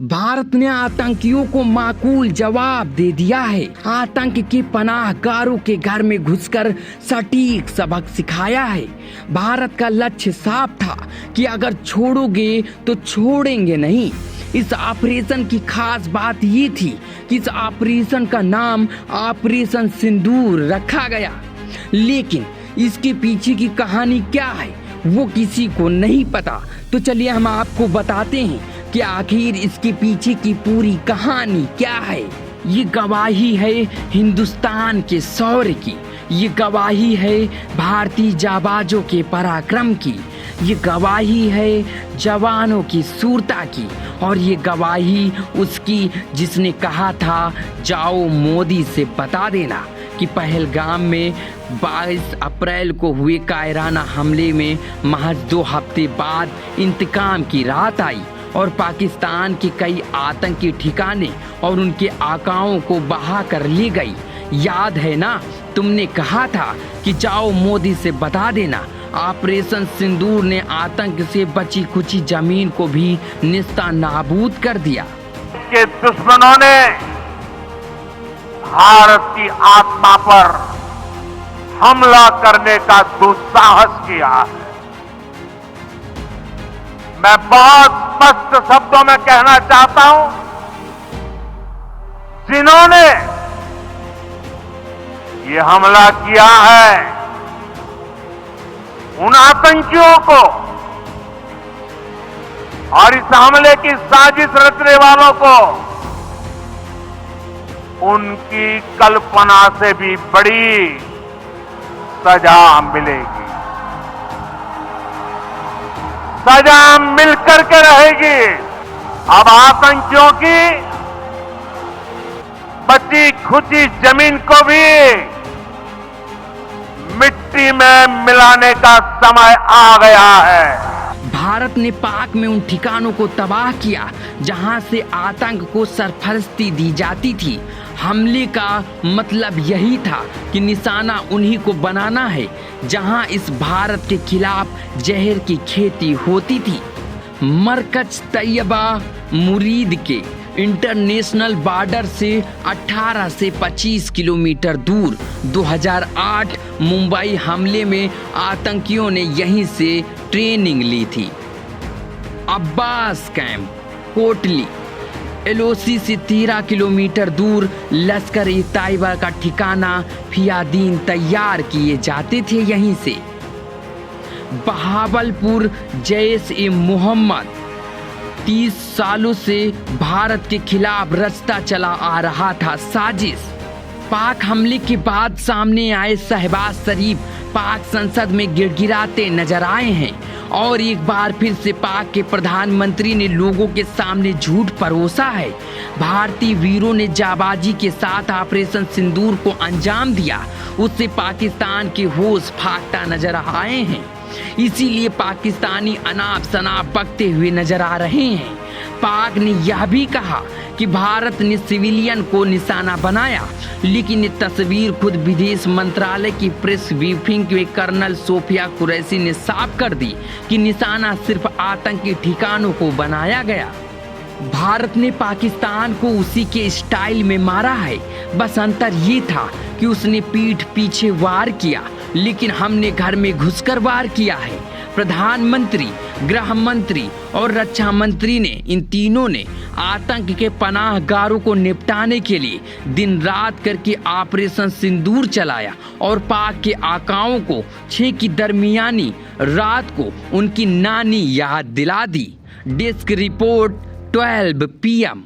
भारत ने आतंकियों को माकूल जवाब दे दिया है। आतंक के पनाहगारों के घर में घुसकर सटीक सबक सिखाया है। भारत का लक्ष्य साफ था कि अगर छोड़ोगे तो छोड़ेंगे नहीं। इस ऑपरेशन की खास बात ये थी कि इस ऑपरेशन का नाम ऑपरेशन सिंदूर रखा गया, लेकिन इसके पीछे की कहानी क्या है वो किसी को नहीं पता। तो चलिए हम आपको बताते हैं कि आखिर इसके पीछे की पूरी कहानी क्या है। ये गवाही है हिंदुस्तान के शौर्य की, ये गवाही है भारतीय जाबाजों के पराक्रम की, ये गवाही है जवानों की शूरता की, और ये गवाही उसकी जिसने कहा था जाओ मोदी से बता देना कि पहलगाम में 22 अप्रैल को हुए कायराना हमले में महज 2 हफ्ते बाद इंतकाम की रात आई और पाकिस्तान के कई आतंकी ठिकाने और उनके आकाओं को बहा कर ले गई। याद है ना, तुमने कहा था कि जाओ मोदी से बता देना। ऑपरेशन सिंदूर ने आतंक से बची कुची जमीन को भी निस्ता नाबूद कर दिया। के दुश्मनों ने भारत की आत्मा पर हमला करने का दुस्साहस किया। मैं बहुत स्पष्ट शब्दों में कहना चाहता हूं, जिन्होंने ये हमला किया है उन आतंकियों को और इस हमले की साजिश रचने वालों को उनकी कल्पना से भी बड़ी सजा मिलेगी। सजा मिलकर के रहेगी। अब आतंकियों की बची खुची जमीन को भी मिट्टी में मिलाने का समय आ गया है। भारत ने पाक में उन ठिकानों को तबाह किया जहां से आतंक को सरफरस्ती दी जाती थी। हमले का मतलब यही था कि निशाना उन्हीं को बनाना है जहां इस भारत के खिलाफ जहर की खेती होती थी। मरकज तैयबा मुरीद के इंटरनेशनल बॉर्डर से 18 से 25 किलोमीटर दूर 2008 मुंबई हमले में आतंकियों ने यहीं से ट्रेनिंग ली थी। अब्बास कैंप, कोटली, एलओसी से 13 किलोमीटर दूर लश्कर ए तैयबा का ठिकाना फियादीन तैयार किए जाते थे। यहीं से बहावलपुर जैश ए मोहम्मद 30 सालों से भारत के खिलाफ रचता चला आ रहा था साजिश। पाक हमले के बाद सामने आए शहबाज शरीफ पाक संसद में गिड़गिड़ाते नजर आए हैं और एक बार फिर से पाक के प्रधानमंत्री ने लोगों के सामने झूठ परोसा है। भारतीय वीरों ने जाबाजी के साथ ऑपरेशन सिंदूर को अंजाम दिया, उससे पाकिस्तान के होश फाकता नजर आए हैं। इसीलिए पाकिस्तानी अनाप शनाप बकते हुए नजर आ रहे हैं। पाक ने यह भी कहा कि भारत ने सिविलियन को निशाना बनाया, लेकिन ये तस्वीर खुद विदेश मंत्रालय की प्रेस ब्रीफिंग में कर्नल सोफिया कुरैशी ने साफ कर दी कि निशाना सिर्फ आतंकी ठिकानों को बनाया गया। भारत ने पाकिस्तान को उसी के स्टाइल में मारा है, बस अंतर ये था कि उसने पीठ पीछे वार किया, लेकिन हमने घर में घुसकर वार किया है। प्रधानमंत्री, गृह मंत्री और रक्षा मंत्री ने, इन तीनों ने आतंक के पनाहगारों को निपटाने के लिए दिन रात करके ऑपरेशन सिंदूर चलाया और पाक के आकाओं को 6 की दरमियानी रात को उनकी नानी याद दिला दी। Desk report 12 PM।